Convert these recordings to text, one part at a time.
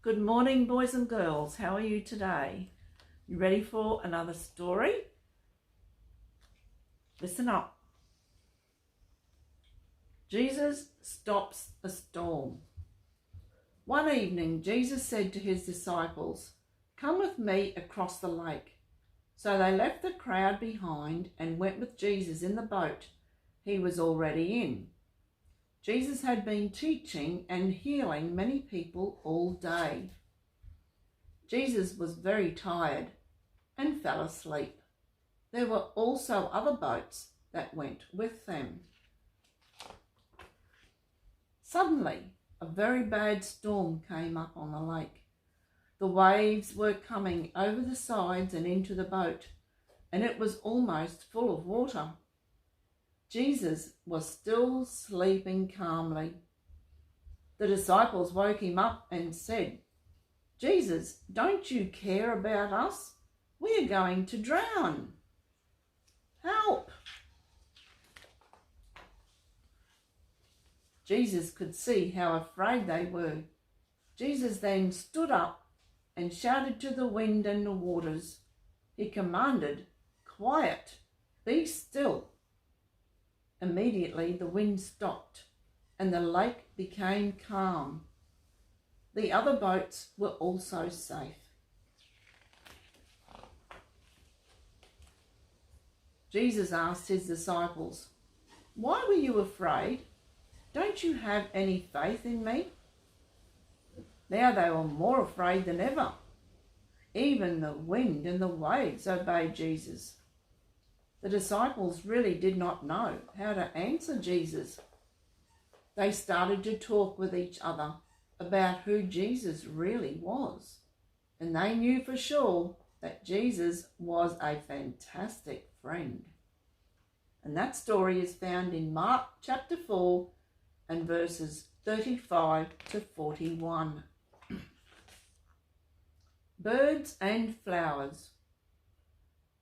Good morning, boys and girls. How are you today? You ready for another story? Listen up. Jesus stops a storm. One evening, Jesus said to his disciples, "Come with me across the lake." So they left the crowd behind and went with Jesus in the boat he was already in. Jesus had been teaching and healing many people all day. Jesus was very tired and fell asleep. There were also other boats that went with them. Suddenly, a very bad storm came up on the lake. The waves were coming over the sides and into the boat, and it was almost full of water. Jesus was still sleeping calmly. The disciples woke him up and said, "Jesus, don't you care about us? We are going to drown. Help!" Jesus could see how afraid they were. Jesus then stood up and shouted to the wind and the waters. He commanded, "Quiet, be still." Immediately the wind stopped and the lake became calm. The other boats were also safe. Jesus asked his disciples, "Why were you afraid? Don't you have any faith in me?" Now they were more afraid than ever. Even the wind and the waves obeyed Jesus. The disciples really did not know how to answer Jesus. They started to talk with each other about who Jesus really was. And they knew for sure that Jesus was a fantastic friend. And that story is found in Mark chapter 4 and verses 35 to 41. Birds and flowers.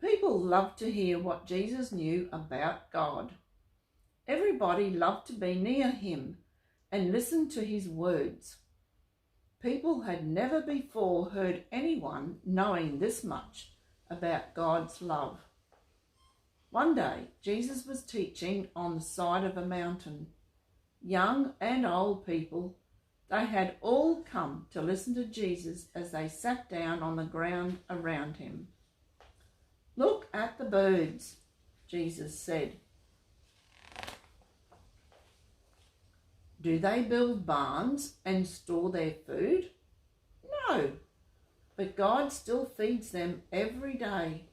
People loved to hear what Jesus knew about God. Everybody loved to be near him and listen to his words. People had never before heard anyone knowing this much about God's love. One day, Jesus was teaching on the side of a mountain. Young and old people, they had all come to listen to Jesus as they sat down on the ground around him. "Look at the birds," Jesus said. "Do they build barns and store their food? No, but God still feeds them every day.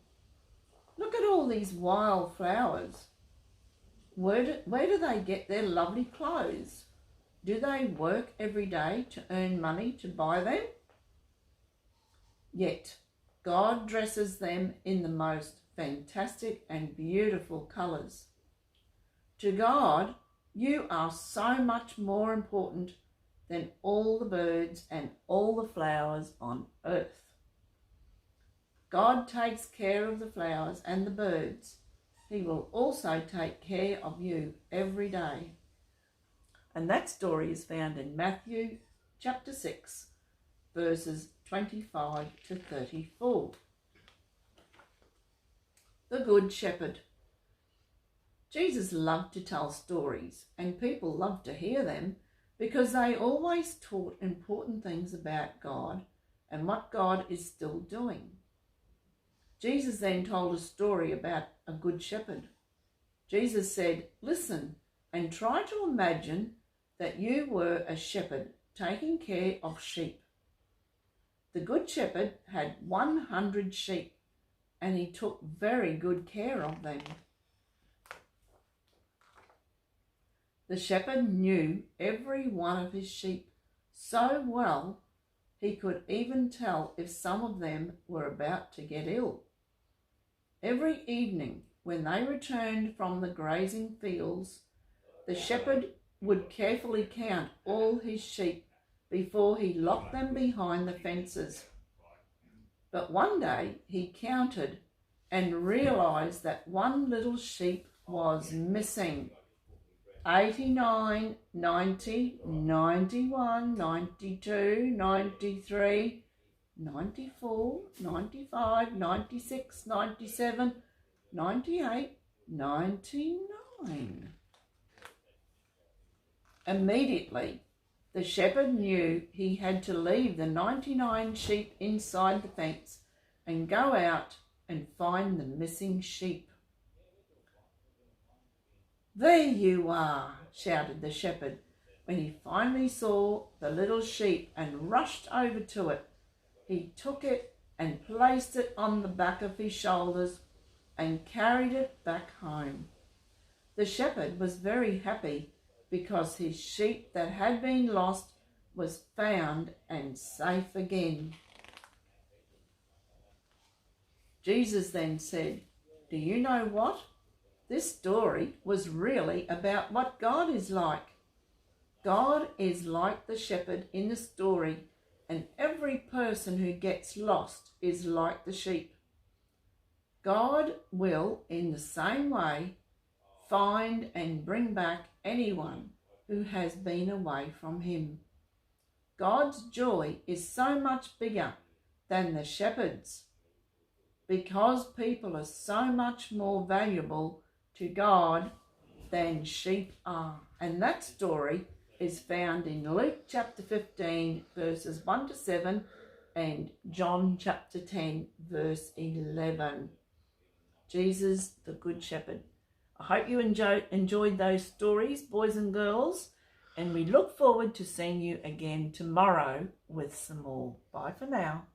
Look at all these wild flowers. Where do they get their lovely clothes? Do they work every day to earn money to buy them? Yet God dresses them in the most fantastic and beautiful colours. To God, you are so much more important than all the birds and all the flowers on earth. God takes care of the flowers and the birds. He will also take care of you every day." And that story is found in Matthew chapter 6, verses 25 to 34. The Good Shepherd. Jesus loved to tell stories, and people loved to hear them because they always taught important things about God and what God is still doing. Jesus then told a story about a good shepherd. Jesus said, "Listen and try to imagine that you were a shepherd taking care of sheep. The good shepherd had 100 sheep, and he took very good care of them. The shepherd knew every one of his sheep so well he could even tell if some of them were about to get ill. Every evening when they returned from the grazing fields, the shepherd would carefully count all his sheep before he locked them behind the fences. But one day he counted and realized that one little sheep was missing. 89, 90, 91, 92, 93, 94, 95, 96, 97, 98, 99. Immediately, the shepherd knew he had to leave the 99 sheep inside the fence and go out and find the missing sheep. "There you are," shouted the shepherd when he finally saw the little sheep and rushed over to it. He took it and placed it on the back of his shoulders and carried it back home. The shepherd was very happy because his sheep that had been lost was found and safe again. Jesus then said, "Do you know what? This story was really about what God is like. God is like the shepherd in the story, and every person who gets lost is like the sheep. God will, in the same way, find and bring back anyone who has been away from him. God's joy is so much bigger than the shepherd's because people are so much more valuable to God than sheep are." And that story is found in Luke chapter 15 verses 1 to 7 and John chapter 10 verse 11. Jesus, the Good Shepherd. I hope you enjoyed those stories, boys and girls, and we look forward to seeing you again tomorrow with some more. Bye for now.